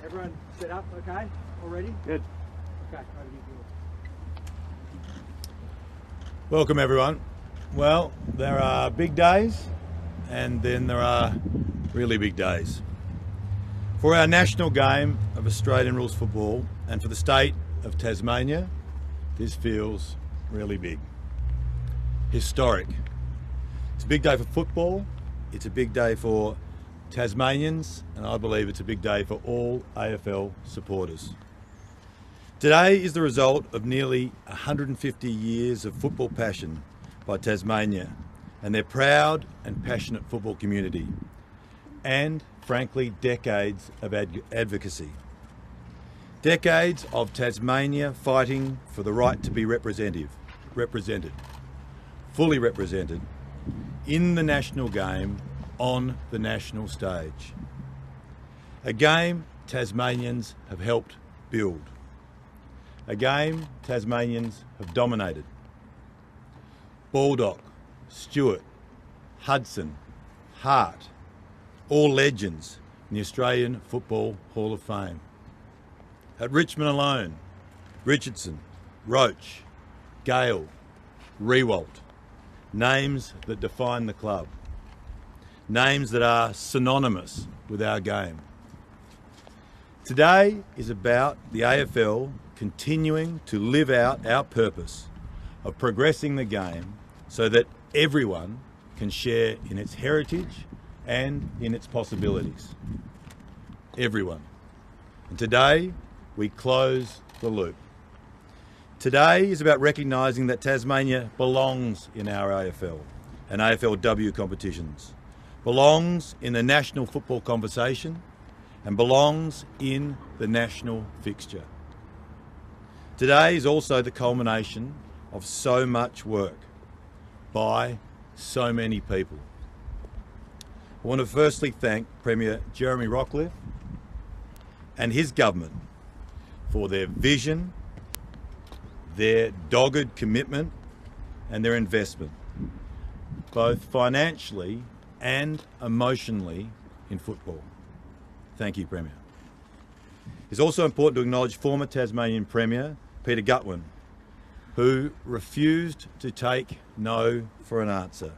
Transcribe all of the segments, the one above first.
everyone set up okay? All ready? Good. Okay, over to you, Bill. Welcome everyone. Well, there are big days and then there are really big days. For our national game of Australian rules football and for the state of Tasmania, this feels really big. Historic. It's a big day for football, it's a big day for Tasmanians, and I believe it's a big day for all AFL supporters. Today is the result of nearly 150 years of football passion by Tasmania and their proud and passionate football community, and frankly decades of advocacy. Decades of Tasmania fighting for the right to be represented, fully represented in the national game on the national stage. A game Tasmanians have helped build. A game Tasmanians have dominated. Baldock, Stewart, Hudson, Hart, all legends in the Australian Football Hall of Fame. At Richmond alone, Richardson, Roach, Gale, Riewoldt, names that define the club. Names that are synonymous with our game. Today is about the AFL continuing to live out our purpose of progressing the game so that everyone can share in its heritage and in its possibilities. Everyone. And today we close the loop. Today is about recognising that Tasmania belongs in our AFL and AFLW competitions, belongs in the national football conversation and belongs in the national fixture. Today is also the culmination of so much work by so many people. I want to firstly thank Premier Jeremy Rockliff and his government for their vision, their dogged commitment and their investment, both financially and emotionally in football. Thank you, Premier. It's also important to acknowledge former Tasmanian Premier Peter Gutwein, who refused to take no for an answer,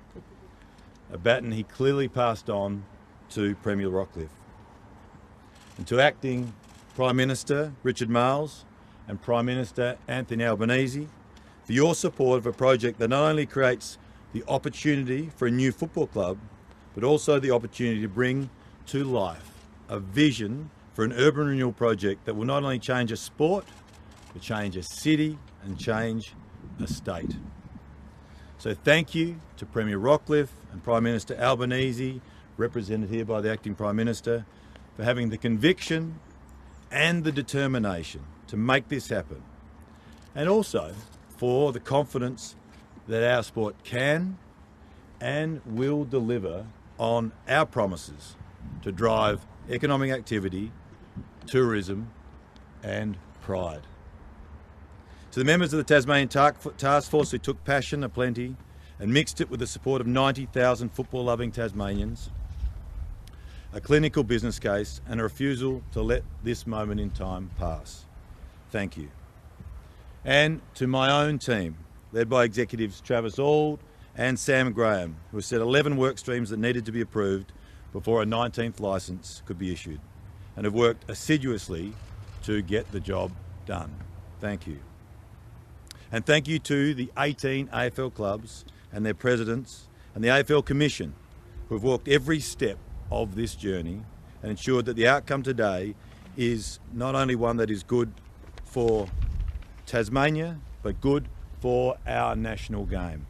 a baton he clearly passed on to Premier Rockliff. And to Acting Prime Minister Richard Marles and Prime Minister Anthony Albanese for your support of a project that not only creates the opportunity for a new football club, but also the opportunity to bring to life a vision for an urban renewal project that will not only change a sport, but change a city and change a state. So thank you to Premier Rockliff and Prime Minister Albanese, represented here by the Acting Prime Minister, for having the conviction and the determination to make this happen, and also for the confidence that our sport can and will deliver on our promises to drive economic activity, tourism and pride. To the members of the Tasmanian Task Force who took passion aplenty and mixed it with the support of 90,000 football-loving Tasmanians, a clinical business case and a refusal to let this moment in time pass. Thank you. And to my own team, led by executives Travis Auld and Sam Graham, who set 11 work streams that needed to be approved before a 19th licence could be issued, and have worked assiduously to get the job done. Thank you. And thank you to the 18 AFL clubs and their presidents and the AFL Commission, who have walked every step of this journey and ensured that the outcome today is not only one that is good for Tasmania, but good for our national game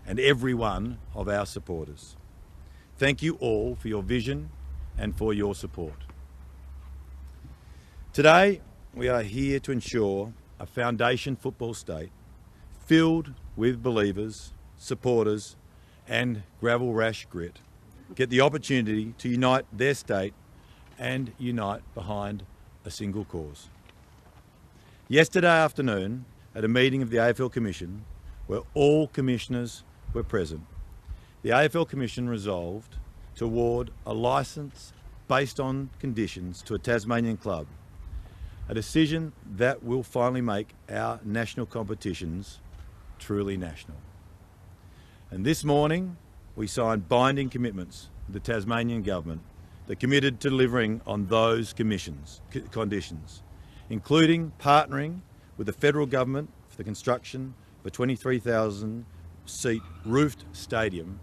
and every one of our supporters. Thank you all for your vision and for your support. Today, we are here to ensure a foundation football state filled with believers, supporters and gravel rash grit get the opportunity to unite their state and unite behind a single cause. Yesterday afternoon, at a meeting of the AFL Commission, where all commissioners were present, the AFL Commission resolved to award a licence based on conditions to a Tasmanian club, a decision that will finally make our national competitions truly national. And this morning, we signed binding commitments with the Tasmanian government that committed to delivering on those conditions, including partnering with the federal government for the construction of a 23,000-seat roofed stadium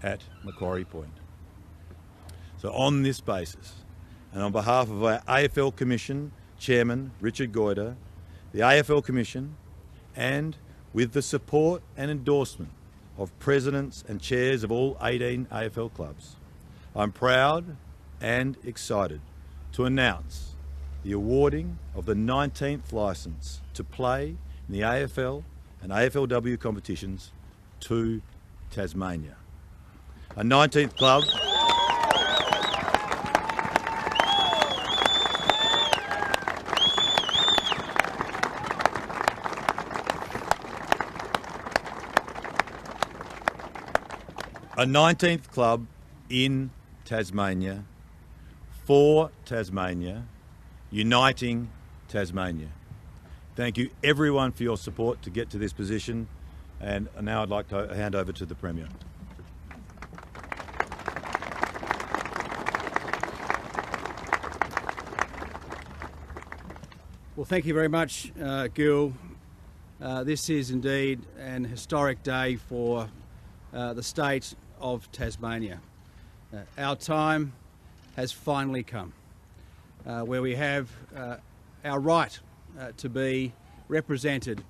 at Macquarie Point. So on this basis, and on behalf of our AFL Commission Chairman Richard Goyder, the AFL Commission, and with the support and endorsement of presidents and chairs of all 18 AFL clubs, I'm proud and excited to announce the awarding of the 19th licence to play in the AFL and AFLW competitions to Tasmania. A 19th club in Tasmania, for Tasmania, uniting Tasmania. Thank you everyone for your support to get to this position, and now I'd like to hand over to the Premier. Well, thank you very much, Gil. This is indeed an historic day for the state of Tasmania. Our time has finally come, where we have our right to be represented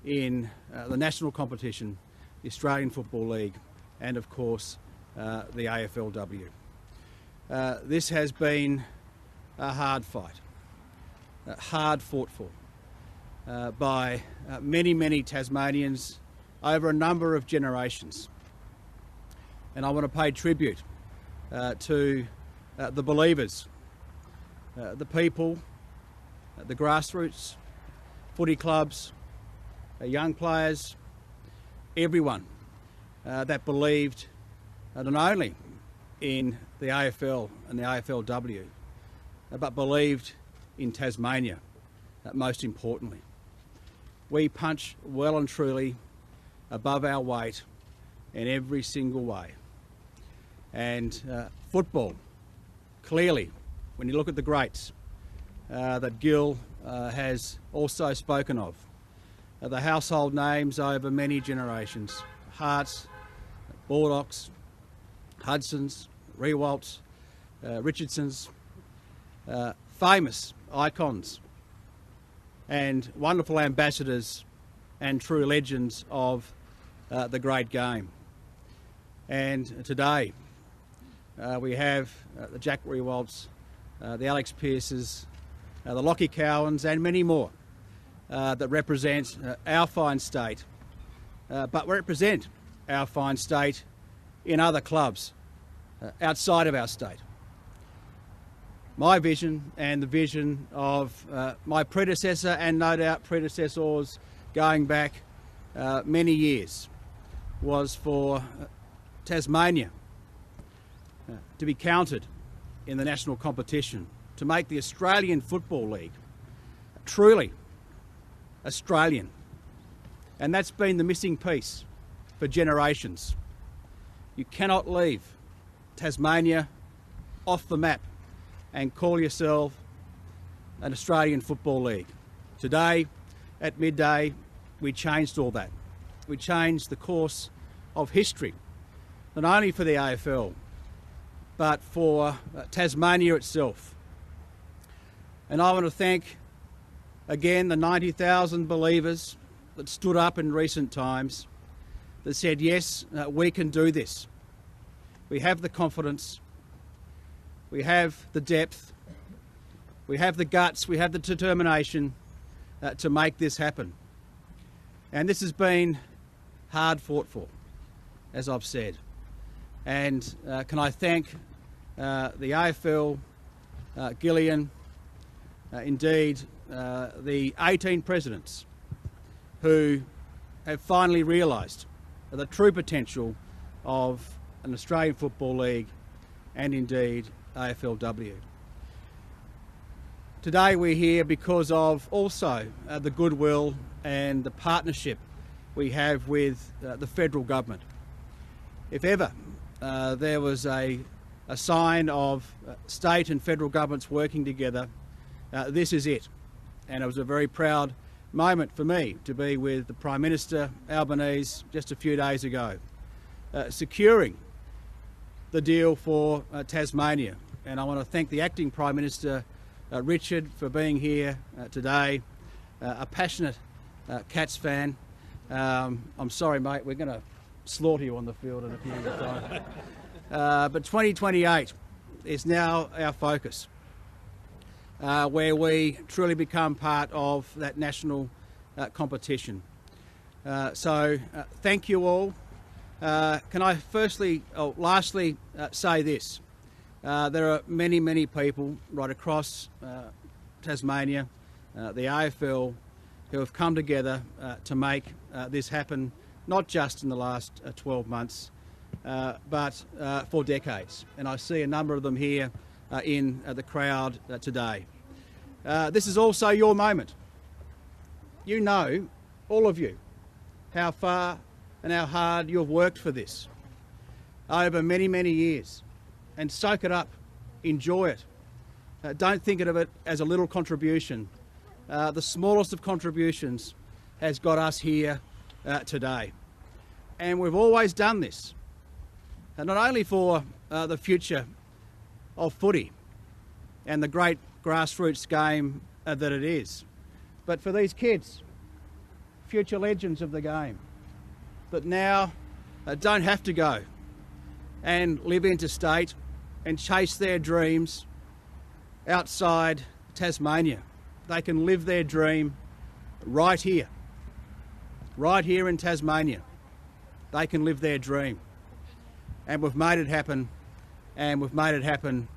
in the national competition, the Australian Football League, and of course the AFLW. This has been a hard fight, hard fought for by many Tasmanians over a number of generations. And I want to pay tribute to the believers, the people, the grassroots, footy clubs, young players, everyone that believed not only in the AFL and the AFLW, but believed in Tasmania, most importantly. We punch well and truly above our weight in every single way. And football, clearly, when you look at the greats that Gil has also spoken of, the household names over many generations, Harts, Baldocks, Hudsons, Rewalts, Richardsons, famous icons and wonderful ambassadors and true legends of the great game. And today we have the Jack Rewalts, the Alex Pearces, the Lockie Cowans and many more that represent our fine state, but represent our fine state in other clubs outside of our state. My vision and the vision of my predecessor and no doubt predecessors going back many years was for Tasmania to be counted in the national competition, to make the Australian Football League truly Australian. And that's been the missing piece for generations. You cannot leave Tasmania off the map and call yourself an Australian Football League. Today, at midday, we changed all that. We changed the course of history, not only for the AFL, but for Tasmania itself. And I want to thank again the 90,000 believers that stood up in recent times that said, yes, we can do this. We have the confidence, we have the depth, we have the guts, we have the determination to make this happen. And this has been hard fought for, as I've said. And can I thank the AFL, Gillian, indeed the 18 presidents who have finally realised the true potential of an Australian Football League and indeed AFLW. Today we're here because of also the goodwill and the partnership we have with the federal government. If ever there was a sign of state and federal governments working together, this is it. And it was a very proud moment for me to be with the Prime Minister Albanese just a few days ago, securing the deal for Tasmania. And I want to thank the Acting Prime Minister Richard for being here today, a passionate Cats fan. I'm sorry mate, we're going to slaughter you on the field in a few years' time. But 2028 is now our focus, where we truly become part of that national competition. So thank you all. Can I lastly say this? There are many people right across Tasmania, the AFL, who have come together to make this happen, not just in the last 12 months, but for decades. And I see a number of them here in the crowd today. This is also your moment. You know, all of you, how far and how hard you've worked for this over many years. And soak it up, enjoy it. Don't think of it as a little contribution. The smallest of contributions has got us here today. And we've always done this, not only for the future of footy and the great grassroots game that it is, but for these kids, future legends of the game, that now don't have to go and live interstate and chase their dreams outside Tasmania. They can live their dream right here in Tasmania. They can live their dream. And we've made it happen, and we've made it happen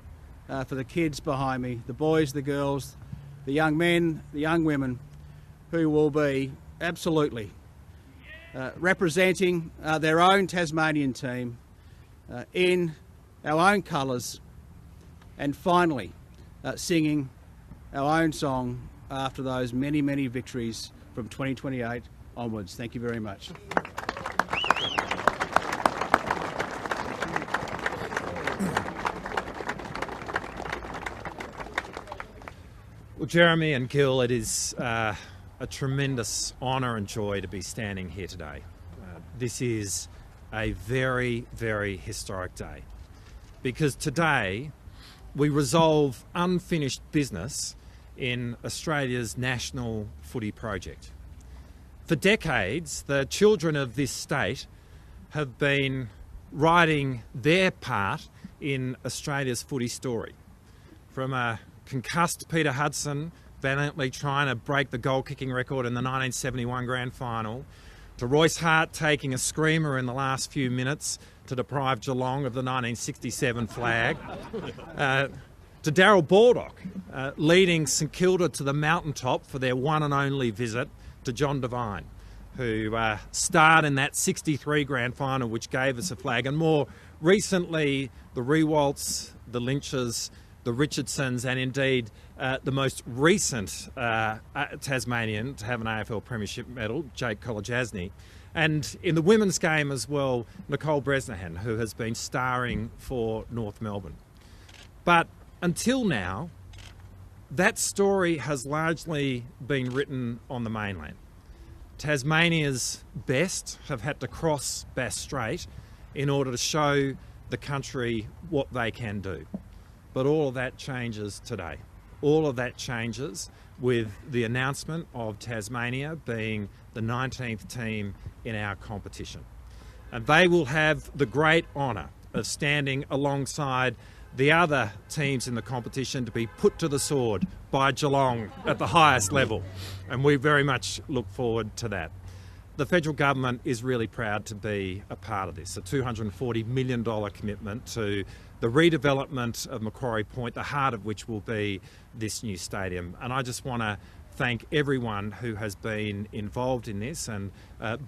for the kids behind me, the boys, the girls, the young men, the young women, who will be absolutely representing their own Tasmanian team in our own colours, and finally singing our own song after those many victories from 2028 onwards. Thank you very much. Well, Jeremy and Gil, it is a tremendous honour and joy to be standing here today. This is a very historic day, because today we resolve unfinished business in Australia's national footy project. For decades, the children of this state have been writing their part in Australia's footy story. From a concussed Peter Hudson valiantly trying to break the goal-kicking record in the 1971 grand final, to Royce Hart taking a screamer in the last few minutes to deprive Geelong of the 1967 flag, to Darryl Baldock leading St Kilda to the mountaintop for their one and only visit to John Devine, who starred in that 63 grand final which gave us a flag, and more recently the Rewalts, the Lynches, the Richardsons, and indeed the most recent Tasmanian to have an AFL Premiership medal, Jake Kolodjasny. And in the women's game as well, Nicole Bresnahan, who has been starring for North Melbourne. But until now, that story has largely been written on the mainland. Tasmania's best have had to cross Bass Strait in order to show the country what they can do. But all of that changes today. All of that changes with the announcement of Tasmania being the 19th team in our competition. And they will have the great honour of standing alongside the other teams in the competition to be put to the sword by Geelong at the highest level. And we very much look forward to that. The federal government is really proud to be a part of this, a $240 million commitment to the redevelopment of Macquarie Point, the heart of which will be this new stadium. And I just want to thank everyone who has been involved in this and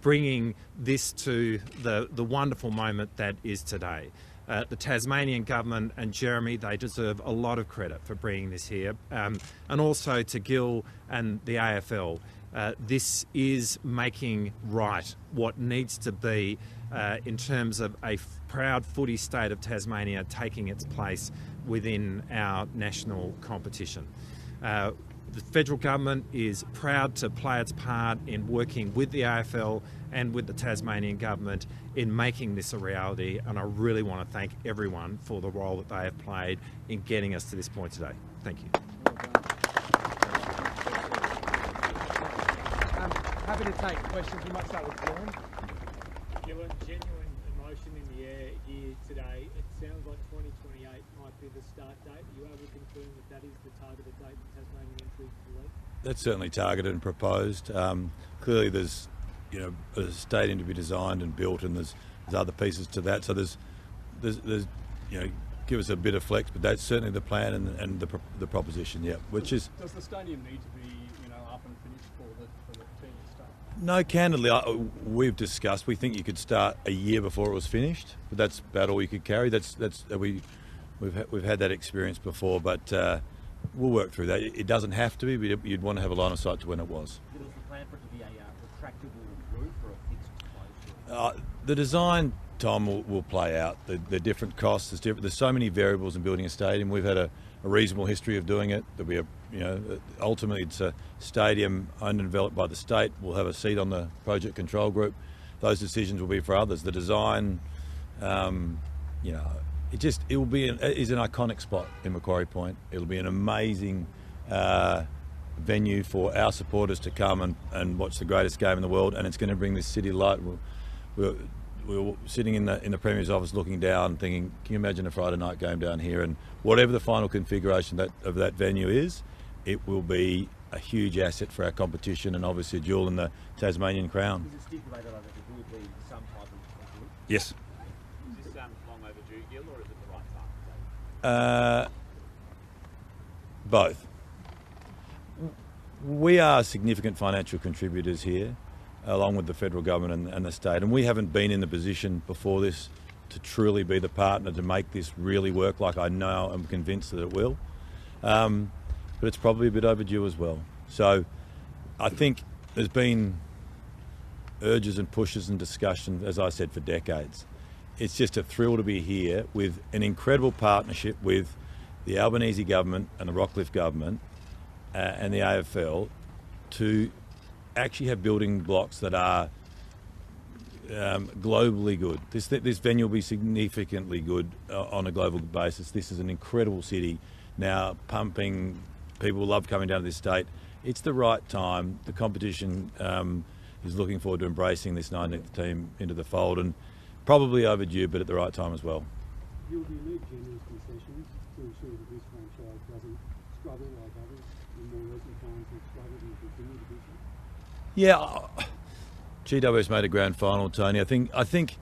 bringing this to the wonderful moment that is today. The Tasmanian government and Jeremy, they deserve a lot of credit for bringing this here, and also to Gil and the AFL. This is making right what needs to be in terms of a proud footy state of Tasmania taking its place within our national competition. The federal government is proud to play its part in working with the AFL and with the Tasmanian government in making this a reality, and I really want to thank everyone for the role that they have played in getting us to this point today. Thank you. Happy to take questions. We might start with Dylan. Dylan, genuine emotion in the air here today. It sounds like 2028 might be the start date. Are you able to confirm that is the targeted date for Tasmanian entry to the league? That's certainly targeted and proposed. Clearly, there's a stadium to be designed and built, and there's other pieces to that. So there's give us a bit of flex, but that's certainly the plan and the proposition. Yeah, which is. Does the stadium need to be up and finished for the team to start? No, candidly, we've discussed. We think you could start a year before it was finished, but that's about all you could carry. We've had that experience before, but we'll work through that. It doesn't have to be, but you'd want to have a line of sight to when it was. Was the plan for it to be a retractable roof or a fixed closure? The design, Tom, will play out. The different costs. There's so many variables in building a stadium. We've had a reasonable history of doing it. Ultimately it's a stadium owned and developed by the state. We'll have a seat on the project control group. Those decisions will be for others. The design, it will be is an iconic spot in Macquarie Point. It'll be an amazing venue for our supporters to come and watch the greatest game in the world, and it's going to bring this city to light. We were sitting in the Premier's office looking down thinking, can you imagine a Friday night game down here? And whatever the final configuration of that venue is, it will be a huge asset for our competition and obviously a jewel in the Tasmanian crown. Is it stipulated that there will be some type of group? Yes. Is this long overdue, Gil, or is it the right time? Both. We are significant financial contributors here, along with the federal government and the state, and we haven't been in the position before this to truly be the partner to make this really work like I know I'm convinced that it will. But it's probably a bit overdue as well. So I think there's been urges and pushes and discussion, as I said, for decades. It's just a thrill to be here with an incredible partnership with the Albanese government and the Rockcliffe government and the AFL to actually have building blocks that are globally good. This venue will be significantly good on a global basis. This is an incredible city now pumping. People love coming down to this state. It's the right time. The competition is looking forward to embracing this 19th team into the fold, and probably overdue, but at the right time as well. You need generous concessions to ensure that this franchise doesn't struggle like others in more recent times have struggled and continue to do so. Yeah, GWS made a grand final, Tony. I think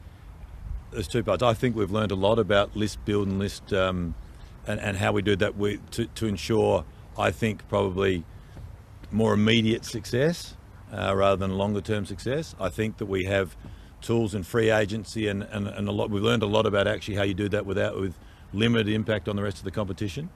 there's two parts. I think we've learned a lot about list build and list and how we do that to ensure, I think, probably more immediate success rather than longer term success. I think that we have tools and free agency and a lot. We've learned a lot about actually how you do that with limited impact on the rest of the competition.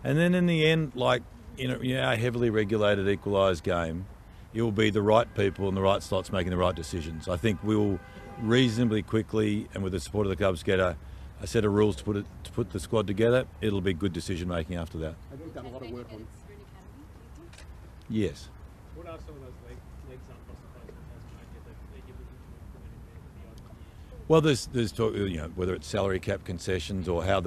And then in the end, a heavily regulated, equalised game, it will be the right people in the right slots making the right decisions. I think we will reasonably quickly, and with the support of the clubs, get a set of rules to put the squad together. It'll be good decision making after that. Have you done a lot of work on? Yes. What are some of those legs up, I suppose, in Tasmania that you're looking to implement in there? Well, there's talk, whether it's salary cap concessions or how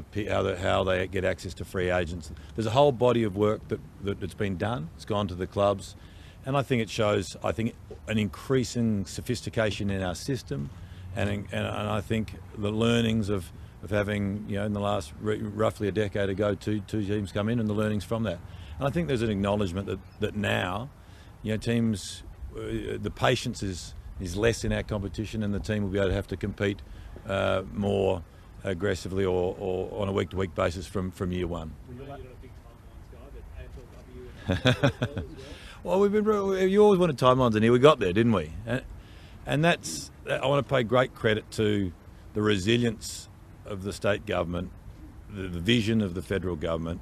they get access to free agents. There's a whole body of work that's been done. It's gone to the clubs, and I think it shows an increasing sophistication in our system, and I think the learnings of having in the last roughly a decade ago two teams come in, and the learnings from that. And I think there's an acknowledgement that now teams the patience is less in our competition, and the team will be able to have to compete more aggressively or on a week-to-week basis from year one. You're not a big timelines guy, but AFLW and AFL as well. Well, you always wanted timelines in here. We got there, didn't we? And I want to pay great credit to the resilience of the state government, the vision of the federal government,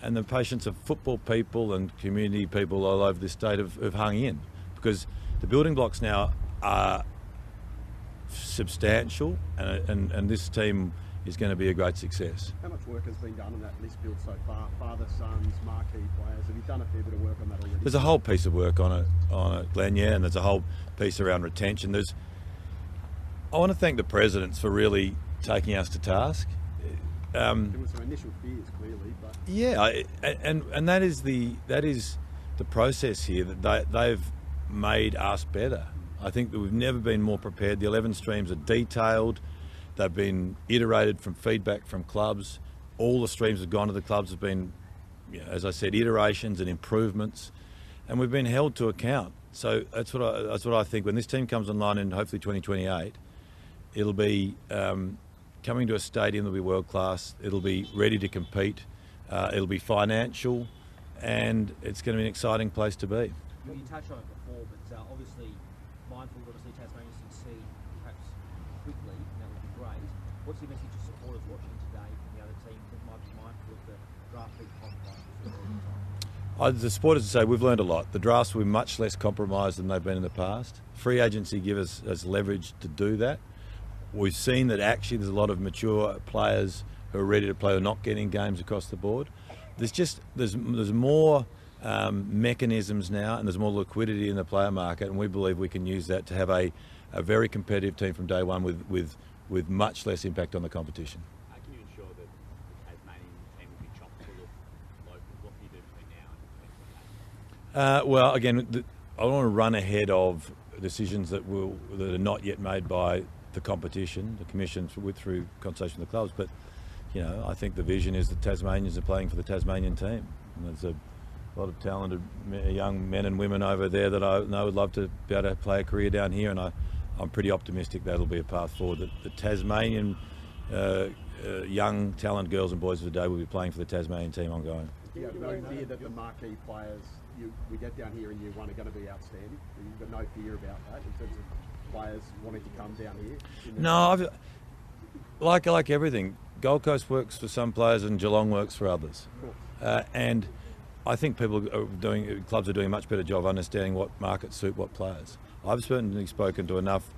and the patience of football people and community people all over this state have hung in, because the building blocks now are substantial, and this team is going to be a great success. How much work has been done on that list build so far? Father, sons, marquee players. Have you done a fair bit of work on that already? There's a whole piece of work on it, Glenn, yeah, and there's a whole piece around retention. I want to thank the presidents for really taking us to task. There were some initial fears, clearly, but yeah, and that is the process here, that they've made us better. I think that we've never been more prepared. The 11 streams are detailed. They've been iterated from feedback from clubs. All the streams have gone to the clubs have been, as I said, iterations and improvements, and we've been held to account. So that's what I think. When this team comes online in hopefully 2028, it'll be coming to a stadium that'll be world class. It'll be ready to compete. It'll be financial, and it's going to be an exciting place to be. Well, you touched on it before, but obviously mindful that obviously Tasmania succeed perhaps quickly, and that would be great. What's your message to supporters watching today from the other teams that might be mindful of the draft being compromised? The supporters would say we've learned a lot. The drafts will be much less compromised than they've been in the past. Free agency gives us leverage to do that. We've seen that actually there's a lot of mature players who are ready to play or not getting games across the board. There's more mechanisms now, and there's more liquidity in the player market, and we believe we can use that to have a very competitive team from day one with much less impact on the competition. How can you ensure that the Tasmanian team will be chock full of local? What can you do between now and Well, again, I don't want to run ahead of decisions that are not yet made by the competition, the commission through consultation with the clubs. But I think the vision is that Tasmanians are playing for the Tasmanian team. And there's a lot of talented young men and women over there that I know would love to be able to play a career down here, and I'm pretty optimistic that'll be a path forward. That the Tasmanian young talent girls and boys of the day will be playing for the Tasmanian team ongoing. you have no fear that the marquee players we get down here in year one are going to be outstanding? You've got no fear about that in terms of players wanting to come down here? No, like everything, Gold Coast works for some players and Geelong works for others. And I think clubs are doing a much better job of understanding what markets suit what players. I've certainly spoken to enough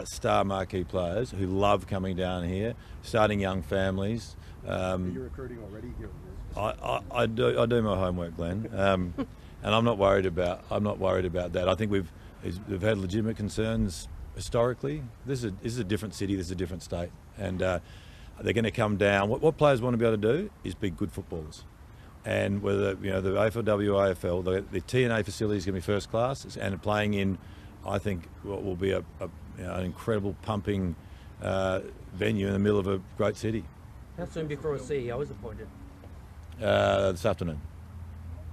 star marquee players who love coming down here, starting young families. Are you recruiting already? I do my homework, Glenn, and I'm not worried about that. I think we've had legitimate concerns historically. This is a different city, this is a different state, and they're going to come down. What players want to be able to do is be good footballers. And whether the AFL, AFL, the TNA facility is going to be first class, and playing in, I think, what will be an incredible pumping venue in the middle of a great city. How soon before a CEO is appointed? This afternoon.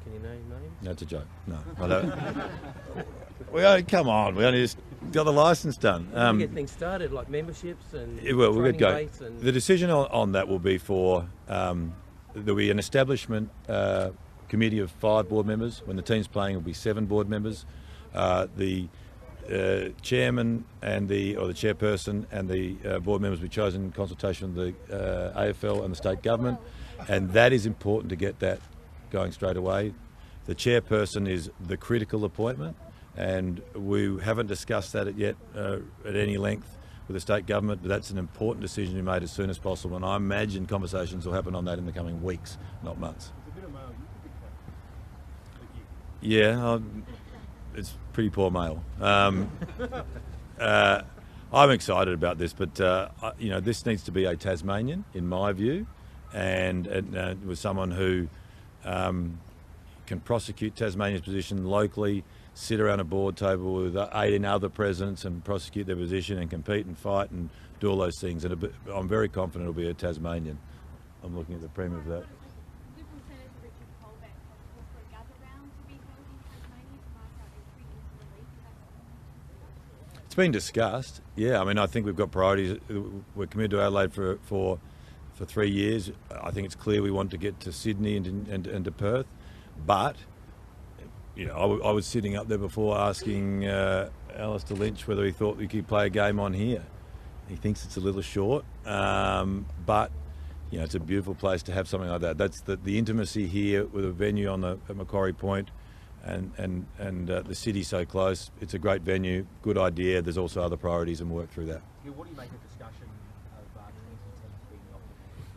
Can you name names? That's a joke. No, I don't. Come on, we only just got the licence done. To get things started, like memberships and we'll training get going. rates and... The decision on that will be for. There'll be an establishment committee of 5 board members. When the team's playing, it'll be 7 board members. The chairman and the chairperson and the board members will be chosen in consultation with the AFL and the state government, and that is important to get that going straight away. The chairperson is the critical appointment, and we haven't discussed that yet at any length with the state government, but that's an important decision to be made as soon as possible, and I imagine conversations will happen on that in the coming weeks, not months. Yeah, it's pretty poor mail. I'm excited about this, but this needs to be a Tasmanian, in my view, and with someone who can prosecute Tasmania's position locally, sit around a board table with 18 other presidents and prosecute their position and compete and fight and do all those things. And I'm very confident it'll be a Tasmanian. I'm looking at the Premier for that. It's been discussed. Yeah, I mean, I think we've got priorities. We're committed to Adelaide for 3 years. I think it's clear we want to get to Sydney and to Perth, but I was sitting up there before asking Alistair Lynch whether he thought we could play a game on here. He thinks it's a little short, but you know, it's a beautiful place to have something like that. That's the intimacy here with a venue at Macquarie Point, and the city so close. It's a great venue, good idea. There's also other priorities, and we'll work through that. Yeah, what do you make of discussion of 20 teams being the optimal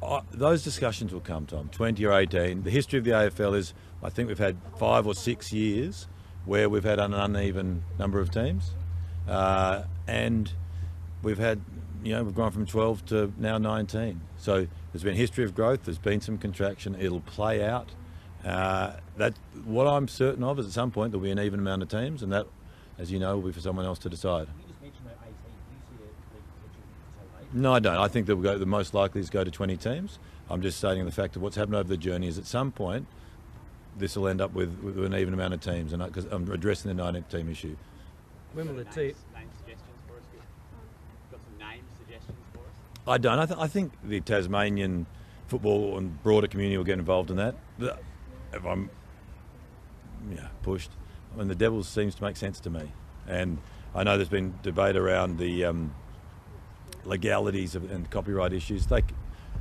number now? Those discussions will come, Tom. 20 or 18. The history of the AFL is, I think we've had 5 or 6 years where we've had an uneven number of teams, and we've had, you know, we've gone from 12 to now 19. So there's been a history of growth. There's been some contraction. It'll play out. That what I'm certain of is at some point there'll be an even amount of teams, and that, as you know, will be for someone else to decide. You just mentioned that 18. Do you see the league potential so late? No, I don't. I think that the most likely is go to 20 teams. I'm just stating the fact that what's happened over the journey is at some point this will end up with an even amount of teams, and because I'm addressing the 19-team issue. When will the Name suggestions for us? Got some name suggestions for us? I don't. I think the Tasmanian football and broader community will get involved in that. If I'm pushed, I mean, the Devils seems to make sense to me, and I know there's been debate around the legalities and copyright issues. They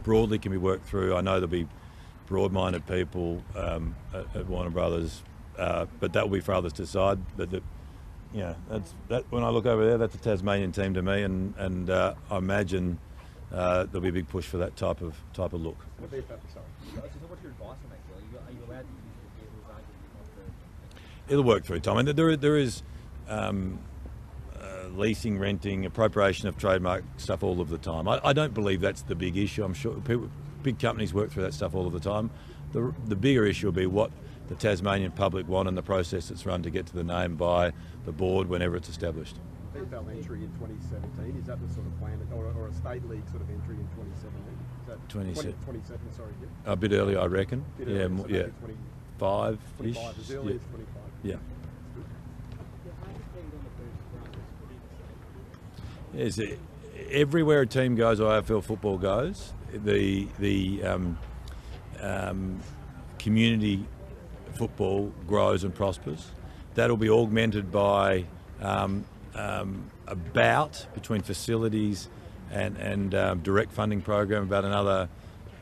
broadly can be worked through. I know there'll be broad-minded people at Warner Brothers, but that will be for others to decide. But when I look over there, that's a Tasmanian team to me, and I imagine there'll be a big push for that type of look. What's your advice on that, Kelly? Are you allowed to use the devil's argument? It'll work through, Tom. And there is leasing, renting, appropriation of trademark stuff all of the time. I don't believe that's the big issue. I'm sure big companies work through that stuff all of the time. The bigger issue will be what the Tasmanian public want and the process that's run to get to the name by the board whenever it's established. AFL entry in 2017, is that the sort of plan, or a state league sort of entry in 2017? Is that 27, sorry. Yeah. A bit earlier, I reckon. Earlier, so maybe 5-ish. 25, as early as 25. Yeah. Yes, everywhere a team goes or AFL football goes, the community football grows and prospers. That'll be augmented by a bout between facilities and direct funding program, about another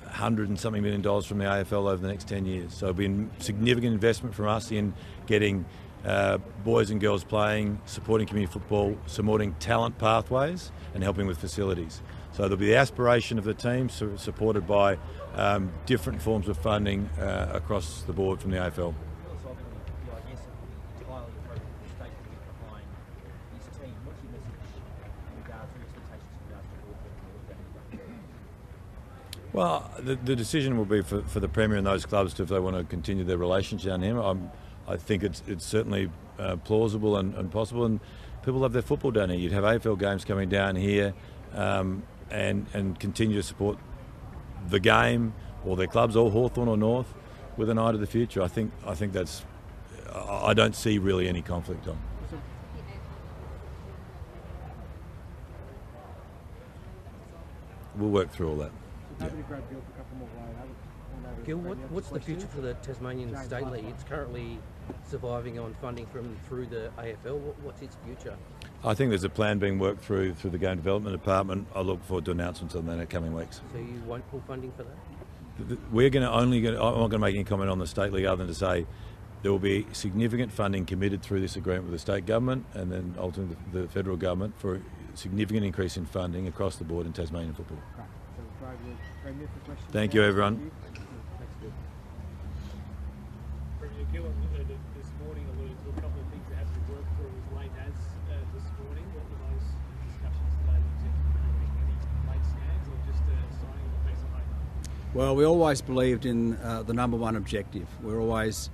$100 and something million from the AFL over the next 10 years. So it'll be a significant investment from us in getting boys and girls playing, supporting community football, supporting talent pathways, and helping with facilities. So there'll be the aspiration of the team, supported by different forms of funding across the board from the AFL. Well, the decision will be for the Premier and those clubs to, if they want to continue their relationship down here. I think it's certainly plausible and possible, and people love their football down here. You'd have AFL games coming down here and continue to support the game or their clubs, or Hawthorn or North, with an eye to the future. I think that's. I don't see really any conflict on. We'll work through all that. Gil, what's the future for the Tasmanian State League? It's currently surviving on funding through the AFL. What's its future? I think there's a plan being worked through the Game Development Department. I look forward to announcements on that in the coming weeks. So you won't pull funding for that? I'm not going to make any comment on the State League other than to say there will be significant funding committed through this agreement with the state government and then ultimately the federal government for a significant increase in funding across the board in Tasmanian football. Thank you, everyone. Premier Gillen this morning alluded to a couple of things that have to be worked through as late as this morning. What were those discussions today? Any late scans or just signing of a piece of paper? Well, we always believed in the number one objective. We're always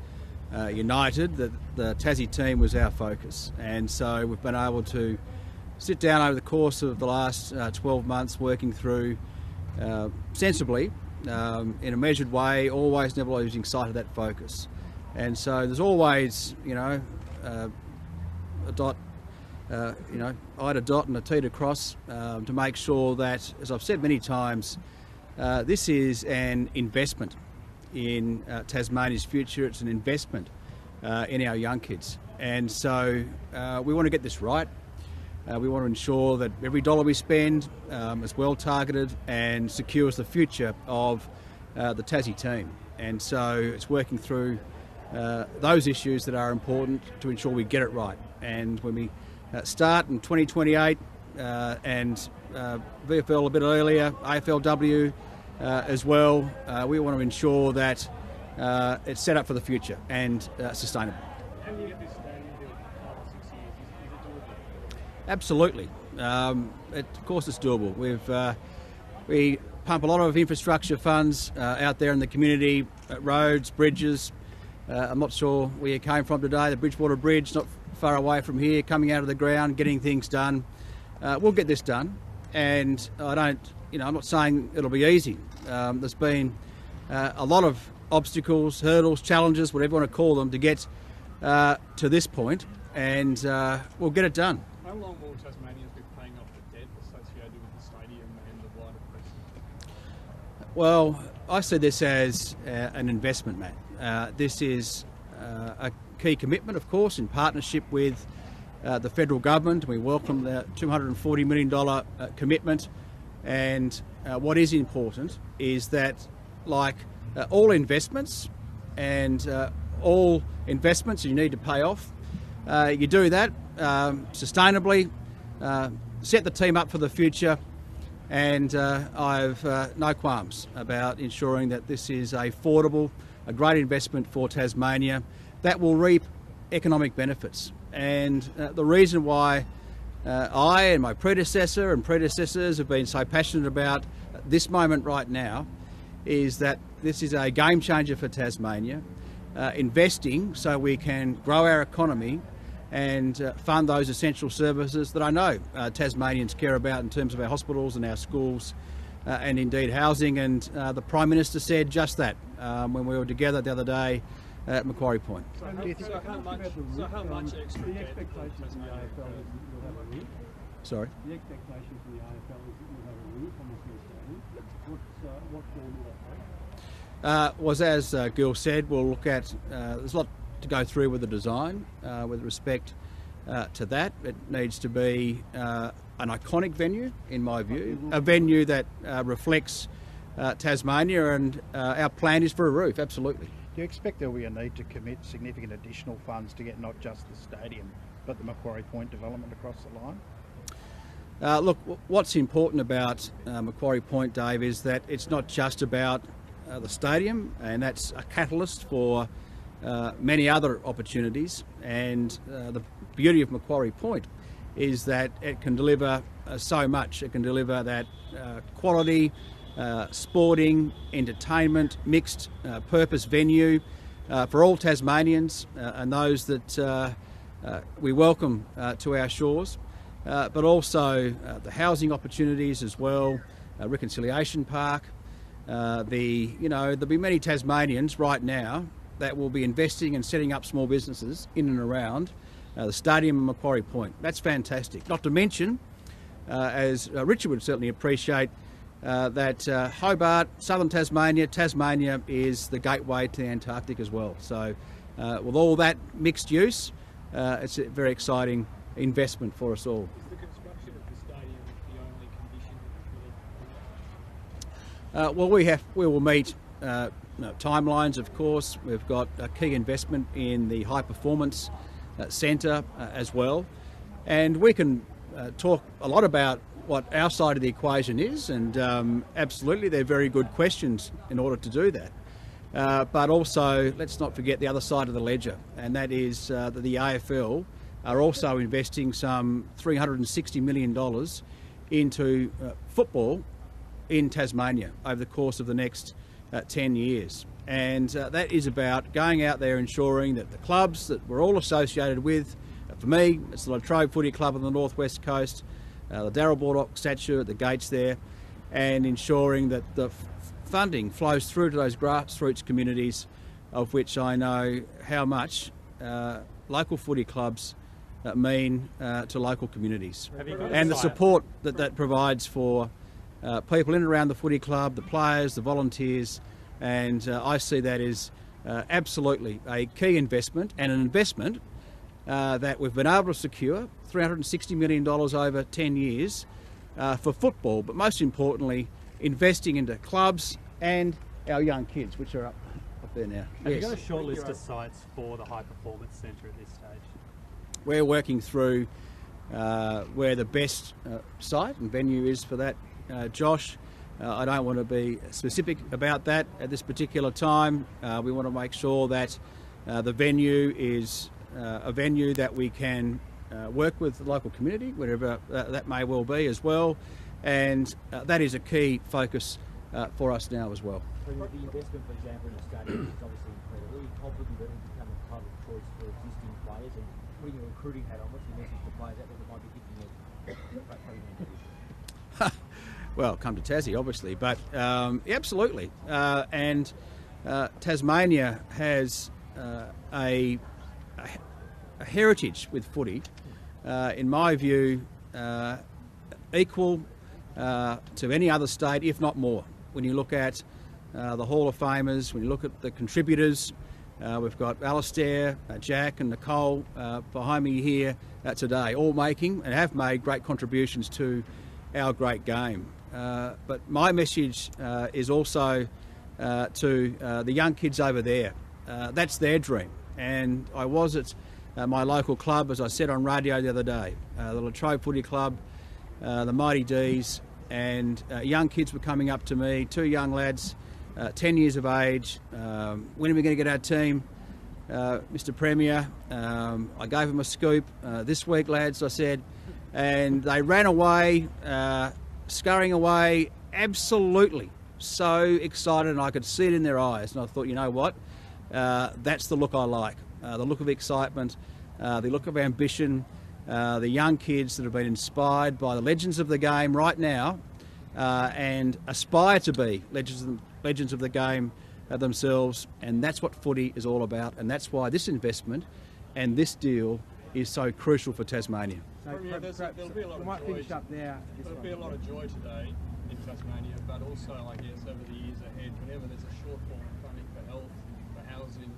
united that the Tassie team was our focus, and so we've been able to sit down over the course of the last 12 months working through sensibly, in a measured way, always never losing sight of that focus. And so there's always, a dot, I had a dot and a T to cross to make sure that, as I've said many times, this is an investment in Tasmania's future. It's an investment in our young kids. And so we want to get this right. We want to ensure that every dollar we spend is well targeted and secures the future of the Tassie team. And so it's working through those issues that are important to ensure we get it right. And when we start in 2028 and VFL a bit earlier, AFLW as well, we want to ensure that it's set up for the future and sustainable. How do you get this stadium built in 5 or 6 years? Is it doable? Absolutely. Of course it's doable. We pump a lot of infrastructure funds out there in the community, roads, bridges. I'm not sure where you came from today, the Bridgewater Bridge, not far away from here, coming out of the ground, getting things done. We'll get this done, and I'm not saying it'll be easy. There's been a lot of obstacles, hurdles, challenges, whatever you want to call them, to get to this point, and we'll get it done. How long will Tasmanians be paying off the debt associated with the stadium and the wider precinct? Well, I see this as an investment, Matt. This is a key commitment, of course, in partnership with the federal government. We welcome the $240 million commitment, and what is important is that, like all investments and all investments you need to pay off, you do that sustainably, set the team up for the future, and I've no qualms about ensuring that this is affordable, a great investment for Tasmania that will reap economic benefits. And the reason why I and my predecessor and predecessors have been so passionate about this moment right now is that this is a game changer for Tasmania, investing so we can grow our economy and fund those essential services that I know Tasmanians care about in terms of our hospitals and our schools and indeed housing. And the Prime Minister said just that when we were together the other day at Macquarie Point. So how much extra The debt expectation from the AFL is that you'll have a roof. Sorry? The expectation from the AFL is that you'll have a roof on this new stadium. What form will that take? Was as Gil said, we'll look at, there's a lot to go through with the design with respect to that. It needs to be an iconic venue, in my view, a venue that reflects Tasmania, and our plan is for a roof, absolutely. Do you expect there will be a need to commit significant additional funds to get not just the stadium, but the Macquarie Point development across the line? Look, what's important about Macquarie Point, Dave, is that it's not just about the stadium, and that's a catalyst for many other opportunities. And the beauty of Macquarie Point is that it can deliver so much. It can deliver that quality, sporting, entertainment, mixed purpose venue for all Tasmanians and those that we welcome to our shores, but also the housing opportunities as well, Reconciliation Park. There'll be many Tasmanians right now that will be investing and setting up small businesses in and around the stadium and Macquarie Point. That's fantastic. Not to mention, as Richard would certainly appreciate, that Hobart, southern Tasmania is the gateway to the Antarctic as well. So with all that mixed use, it's a very exciting investment for us all. Is the construction of the stadium the only condition for the We will meet timelines, of course. We've got a key investment in the high performance centre as well, and we can talk a lot about what our side of the equation is, and absolutely they're very good questions in order to do that. But also, let's not forget the other side of the ledger, and that is that the AFL are also investing some $360 million into football in Tasmania over the course of the next 10 years. And that is about going out there ensuring that the clubs that we're all associated with, for me, it's the Latrobe Footy Club on the Northwest Coast, the Darryl Baldock statue at the gates there, and ensuring that the funding flows through to those grassroots communities, of which I know how much local footy clubs mean to local communities, and the support that provides for people in and around the footy club, the players, the volunteers, and I see that as absolutely a key investment, and an investment that we've been able to secure $360 million over 10 years for football, but most importantly, investing into clubs and our young kids, which are up there now. Have you got a short list of sites for the High Performance Centre at this stage? We're working through where the best site and venue is for that, Josh. I don't want to be specific about that at this particular time. We want to make sure that the venue is a venue that we can work with the local community, whatever that may well be as well, and that is a key focus for us now as well. So the investment, for example, in the stadium is obviously incredible. Are you confident that it will become a club of choice for existing players, and putting your recruiting hat on, what's your message to players out there that might be thinking of Well, come to Tassie, obviously, but absolutely. And Tasmania has a heritage with footy, in my view, equal to any other state, if not more. When you look at the Hall of Famers, when you look at the contributors, we've got Alistair, Jack and Nicole behind me here today, all making and have made great contributions to our great game. But my message is also to the young kids over there. That's their dream. And I was at my local club, as I said on radio the other day, the Latrobe Footy Club, the Mighty D's, and young kids were coming up to me, two young lads, 10 years of age. When are we going to get our team, Mr. Premier? I gave them a scoop this week, lads, I said, and they ran away, scurrying away, absolutely so excited, and I could see it in their eyes. And I thought, you know what? That's the look I like, the look of excitement, the look of ambition, the young kids that have been inspired by the legends of the game right now and aspire to be legends of the game themselves, and that's what footy is all about, and that's why this investment and this deal is so crucial for Tasmania. There'll be a lot of joy. There'll be a lot of joy today in Tasmania, but also, I guess, over the years ahead, whenever there's a shortfall in funding for health, for housing,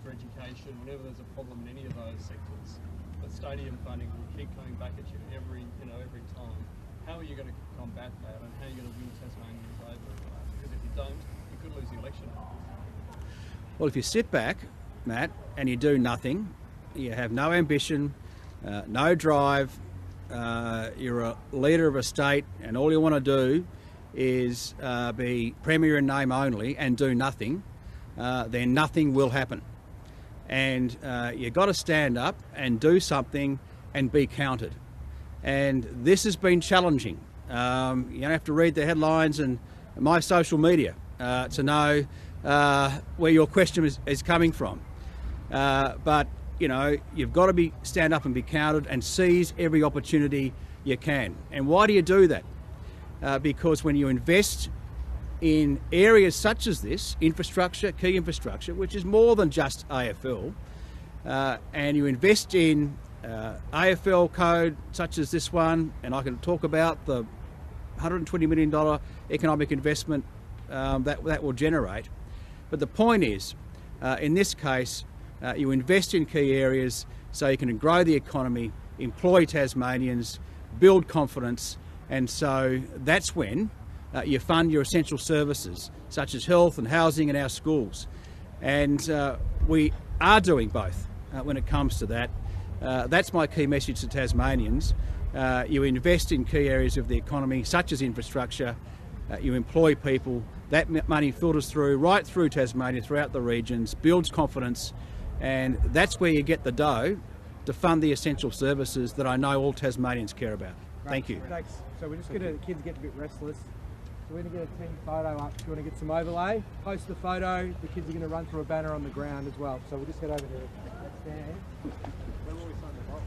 for education, whenever there's a problem in any of those sectors, the stadium funding will keep coming back at you every time. How are you going to combat that, and how are you going to win Tasmanians over? Because if you don't, you could lose the election. Well, if you sit back, Matt, and you do nothing, you have no ambition, no drive, you're a leader of a state, and all you want to do is be Premier in name only and do nothing, then nothing will happen. And you've got to stand up and do something and be counted. And this has been challenging. You don't have to read the headlines and my social media to know where your question is coming from. But you know, you've got to stand up and be counted and seize every opportunity you can. And why do you do that? Because when you invest in areas such as this, infrastructure, key infrastructure, which is more than just AFL, and you invest in AFL code such as this one, and I can talk about the $120 million economic investment that will generate. But the point is, in this case, you invest in key areas so you can grow the economy, employ Tasmanians, build confidence, and so that's when you fund your essential services such as health and housing and our schools. And we are doing both when it comes to that. That's my key message to Tasmanians. You invest in key areas of the economy such as infrastructure, you employ people, that money filters through, right through Tasmania, throughout the regions, builds confidence, and that's where you get the dough to fund the essential services that I know all Tasmanians care about. Right. Thank you. Thanks. So we're just going to, the kids get a bit restless. So we're going to get a team photo up. If you want to get some overlay, post the photo. The kids are going to run through a banner on the ground as well. So we'll just head over to that stand. When will we sign the box?